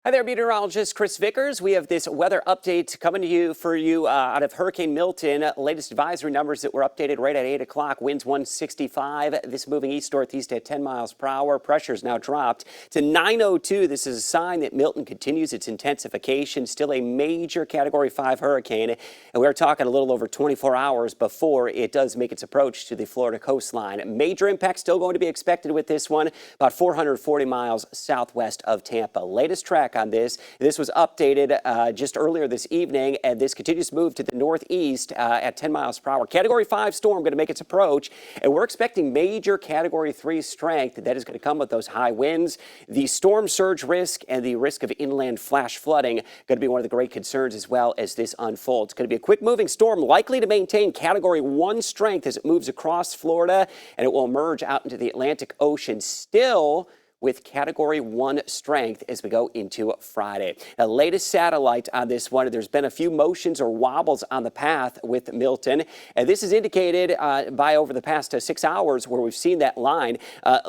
Hi there, meteorologist Chris Vickers. We have this weather update coming to you out of Hurricane Milton. Latest advisory numbers that were updated right at 8 o'clock. Winds 165. This moving east-northeast at 10 miles per hour. Pressure's now dropped to 902. This is a sign that Milton continues its intensification. Still a major Category 5 hurricane. And we're talking a little over 24 hours before it does make its approach to the Florida coastline. Major impact still going to be expected with this one. About 440 miles southwest of Tampa. Latest track on this. This was updated just earlier this evening, and this continues to move to the northeast at 10 miles per hour. Category 5 storm going to make its approach, and we're expecting major Category 3 strength. That is going to come with those high winds. The storm surge risk and the risk of inland flash flooding going to be one of the great concerns as well as this unfolds. It's going to be a quick-moving storm, likely to maintain Category 1 strength as it moves across Florida, and it will emerge out into the Atlantic Ocean. Still with Category 1 strength as we go into Friday. The latest satellite on this one, there's been a few motions or wobbles on the path with Milton, and this is indicated by over the past 6 hours where we've seen that line.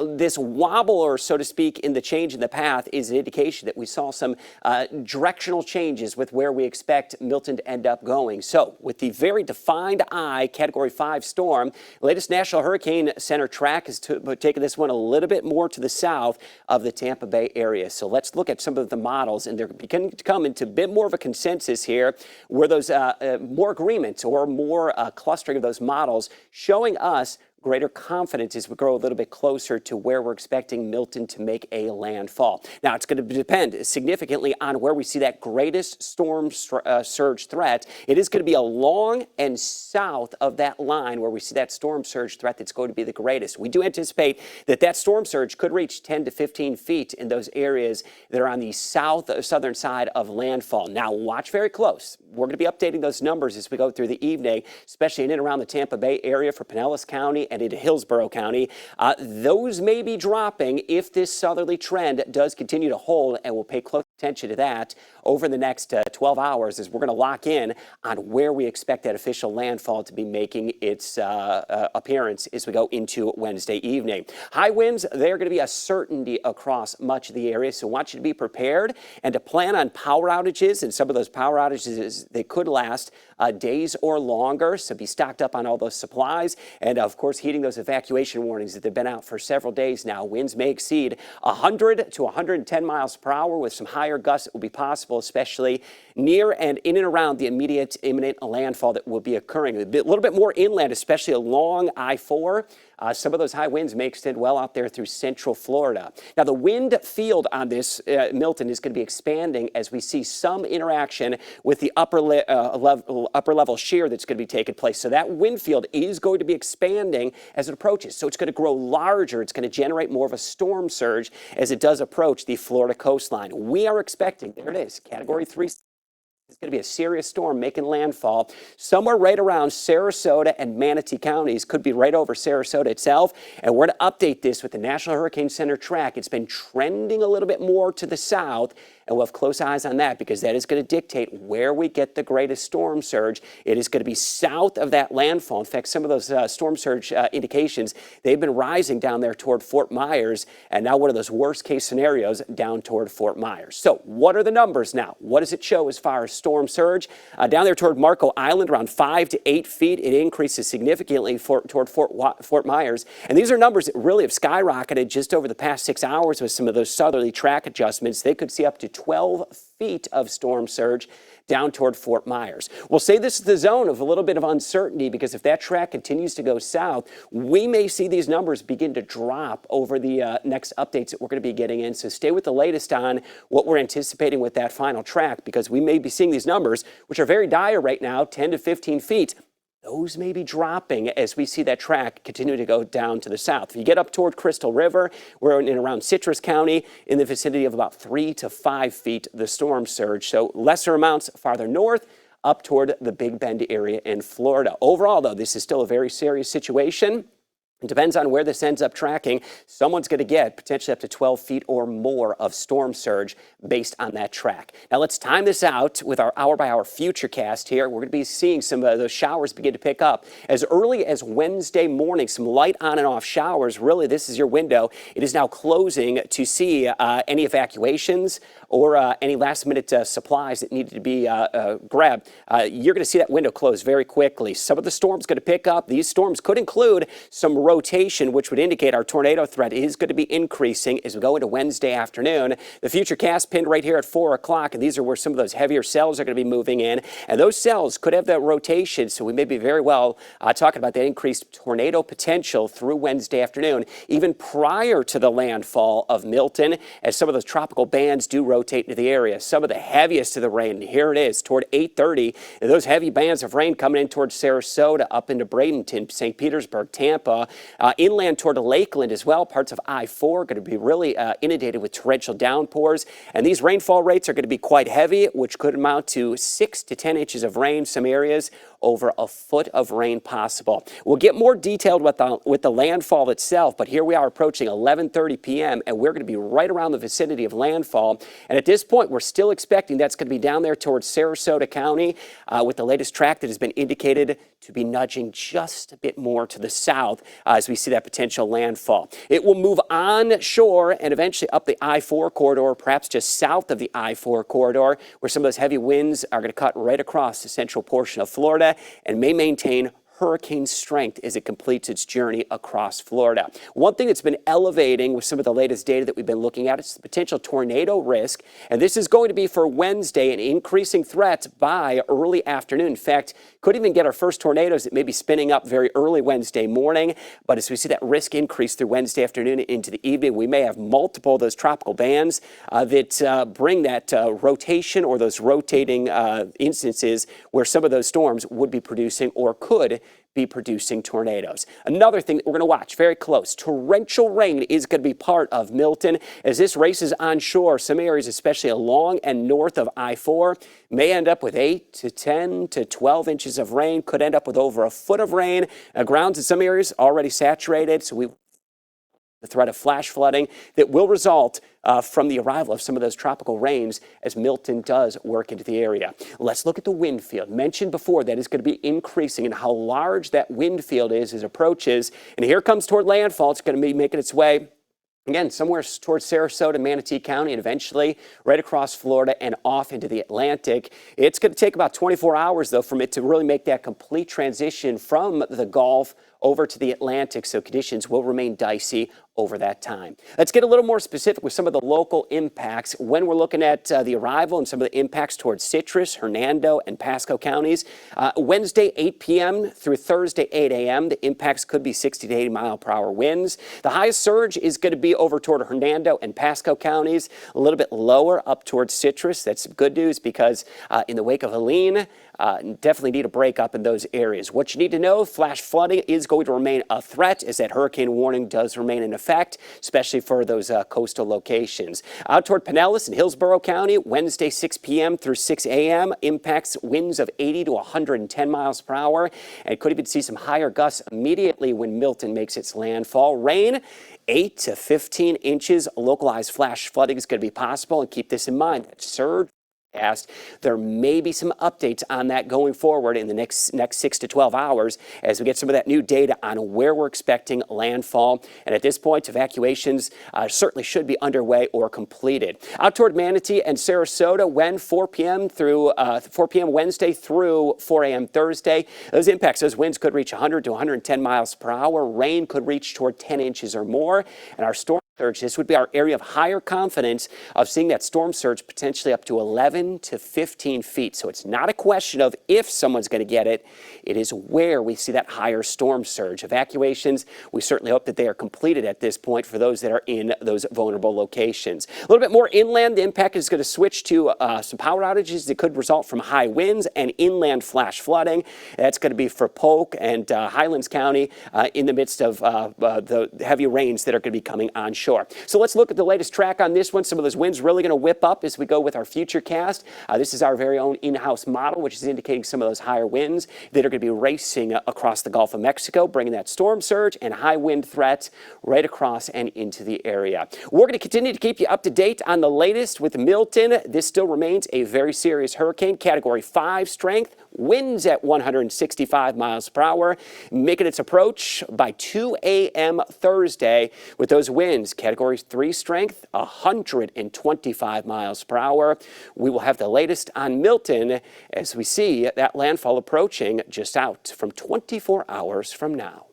This wobble, or so to speak, in the change in the path is an indication that we saw some directional changes with where we expect Milton to end up going. So with the very defined eye Category 5 storm, the latest National Hurricane Center track has taken this one a little bit more to the south of the Tampa Bay area. So let's look at some of the models, and they're beginning to come into a bit more of a consensus here, where those more agreements or more clustering of those models showing us greater confidence as we grow a little bit closer to where we're expecting Milton to make a landfall. Now, it's going to depend significantly on where we see that greatest storm surge threat. It is going to be along and south of that line where we see that storm surge threat that's going to be the greatest. We do anticipate that that storm surge could reach 10 to 15 feet in those areas that are on the southern side of landfall. Now, watch very close. We're going to be updating those numbers as we go through the evening, especially in and around the Tampa Bay area for Pinellas County and into Hillsborough County. Those may be dropping if this southerly trend does continue to hold, and we'll pay close attention to that over the next 12 hours as we're going to lock in on where we expect that official landfall to be making its appearance as we go into Wednesday evening. High winds, they're going to be a certainty across much of the area, so I want you to be prepared and to plan on power outages, and some of those power outages, they could last days or longer, so be stocked up on all those supplies, and of course heeding those evacuation warnings that have been out for several days now. Winds may exceed 100 to 110 miles per hour with some higher gusts that will be possible, especially near and in and around the imminent landfall that will be occurring. A little bit more inland, especially along I-4. Some of those high winds may extend well out there through central Florida. Now, the wind field on this Milton is going to be expanding as we see some interaction with the upper level shear that's going to be taking place. So that wind field is going to be expanding as it approaches. So it's going to grow larger. It's going to generate more of a storm surge as it does approach the Florida coastline. We are expecting, there it is, Category 3. It's going to be a serious storm making landfall somewhere right around Sarasota and Manatee counties. Could be right over Sarasota itself. And we're going to update this with the National Hurricane Center track. It's been trending a little bit more to the south, and we'll have close eyes on that because that is going to dictate where we get the greatest storm surge. It is going to be south of that landfall. In fact, some of those storm surge indications, they've been rising down there toward Fort Myers, and now one of those worst case scenarios down toward Fort Myers. So what are the numbers now? What does it show as far as storm surge? Down there toward Marco Island, around 5 to 8 feet. It increases significantly toward Fort Myers. And these are numbers that really have skyrocketed just over the past 6 hours with some of those southerly track adjustments. They could see up to 12 feet of storm surge down toward Fort Myers. We'll say this is the zone of a little bit of uncertainty because if that track continues to go south, we may see these numbers begin to drop over the next updates that we're going to be getting in. So stay with the latest on what we're anticipating with that final track because we may be seeing these numbers, which are very dire right now, 10 to 15 feet. Those may be dropping as we see that track continue to go down to the south. If you get up toward Crystal River, we're in around Citrus County in the vicinity of about 3 to 5 feet the storm surge. So lesser amounts farther north up toward the Big Bend area in Florida. Overall, though, this is still a very serious situation. It depends on where this ends up tracking. Someone's going to get potentially up to 12 feet or more of storm surge based on that track. Now let's time this out with our hour-by-hour futurecast here. We're going to be seeing some of those showers begin to pick up as early as Wednesday morning. Some light on and off showers. Really, this is your window. It is now closing to see any evacuations or any last-minute supplies that needed to be grabbed, you're going to see that window close very quickly. Some of the storms going to pick up. These storms could include some rotation, which would indicate our tornado threat is going to be increasing as we go into Wednesday afternoon. The future cast pinned right here at 4 o'clock, and these are where some of those heavier cells are going to be moving in, and those cells could have that rotation, so we may be very well talking about that increased tornado potential through Wednesday afternoon, even prior to the landfall of Milton, as some of those tropical bands do rotate into the area. Some of the heaviest of the rain, here it is, toward 8:30, and those heavy bands of rain coming in towards Sarasota, up into Bradenton, St. Petersburg, Tampa, inland toward Lakeland as well. Parts of I-4 going to be really inundated with torrential downpours, and these rainfall rates are going to be quite heavy, which could amount to 6 to 10 inches of rain. Some areas over a foot of rain possible. We'll get more detailed with the landfall itself, but here we are approaching 11:30 p.m. and we're going to be right around the vicinity of landfall. And at this point, we're still expecting that's going to be down there towards Sarasota County, with the latest track that has been indicated to be nudging just a bit more to the south as we see that potential landfall. It will move on shore and eventually up the I-4 corridor, perhaps just south of the I-4 corridor, where some of those heavy winds are going to cut right across the central portion of Florida and may maintain hurricane strength as it completes its journey across Florida. One thing that's been elevating with some of the latest data that we've been looking at is the potential tornado risk, and this is going to be for Wednesday an increasing threat by early afternoon. In fact, could even get our first tornadoes that may be spinning up very early Wednesday morning, but as we see that risk increase through Wednesday afternoon into the evening, we may have multiple of those tropical bands that bring that rotation or those rotating instances where some of those storms would be producing or could be producing tornadoes. Another thing that we're going to watch very close, torrential rain is going to be part of Milton. As this races onshore, some areas, especially along and north of I-4, may end up with 8 to 10 to 12 inches of rain, could end up with over a foot of rain. Grounds in some areas already saturated, so the threat of flash flooding that will result from the arrival of some of those tropical rains as Milton does work into the area. Let's look at the wind field. Mentioned before, that is going to be increasing, and how large that wind field is as it approaches. And here comes toward landfall. It's going to be making its way again, somewhere towards Sarasota, Manatee County, and eventually right across Florida and off into the Atlantic. It's going to take about 24 hours, though, for it to really make that complete transition from the Gulf over to the Atlantic, so conditions will remain dicey over that time. Let's get a little more specific with some of the local impacts when we're looking at the arrival and some of the impacts towards Citrus, Hernando, and Pasco counties. Wednesday, 8 p.m. through Thursday, 8 a.m., the impacts could be 60 to 80 mile per hour winds. The highest surge is going to be over toward Hernando and Pasco counties, a little bit lower up towards Citrus. That's good news because in the wake of Helene, definitely need a break up in those areas. What you need to know, flash flooding is going to remain a threat as that hurricane warning does remain in effect, especially for those coastal locations. Out toward Pinellas and Hillsborough County, Wednesday 6 p.m. through 6 a.m. impacts winds of 80 to 110 miles per hour, and could even see some higher gusts immediately when Milton makes its landfall. Rain 8 to 15 inches. Localized flash flooding is going to be possible, and keep this in mind. That surge there may be some updates on that going forward in the next 6 to 12 hours as we get some of that new data on where we're expecting landfall. And at this point, evacuations certainly should be underway or completed. Out toward Manatee and Sarasota, when 4 p.m. Wednesday through 4 a.m. Thursday, those impacts, those winds could reach 100 to 110 miles per hour. Rain could reach toward 10 inches or more. And our storm surge, this would be our area of higher confidence of seeing that storm surge potentially up to 11 to 15 feet. So it's not a question of if someone's going to get it, it is where we see that higher storm surge. Evacuations, we certainly hope that they are completed at this point for those that are in those vulnerable locations. A little bit more inland, the impact is going to switch to some power outages that could result from high winds and inland flash flooding. That's going to be for Polk and Highlands County in the midst of the heavy rains that are going to be coming onshore. So let's look at the latest track on this one. Some of those winds really going to whip up as we go with our future cast. This is our very own in-house model, which is indicating some of those higher winds that are going to be racing across the Gulf of Mexico, bringing that storm surge and high wind threats right across and into the area. We're going to continue to keep you up to date on the latest with Milton. This still remains a very serious hurricane, Category 5 strength. winds at 165 miles per hour, making its approach by 2 a.m. Thursday with those winds, Category 3 strength, 125 miles per hour. We will have the latest on Milton as we see that landfall approaching just out from 24 hours from now.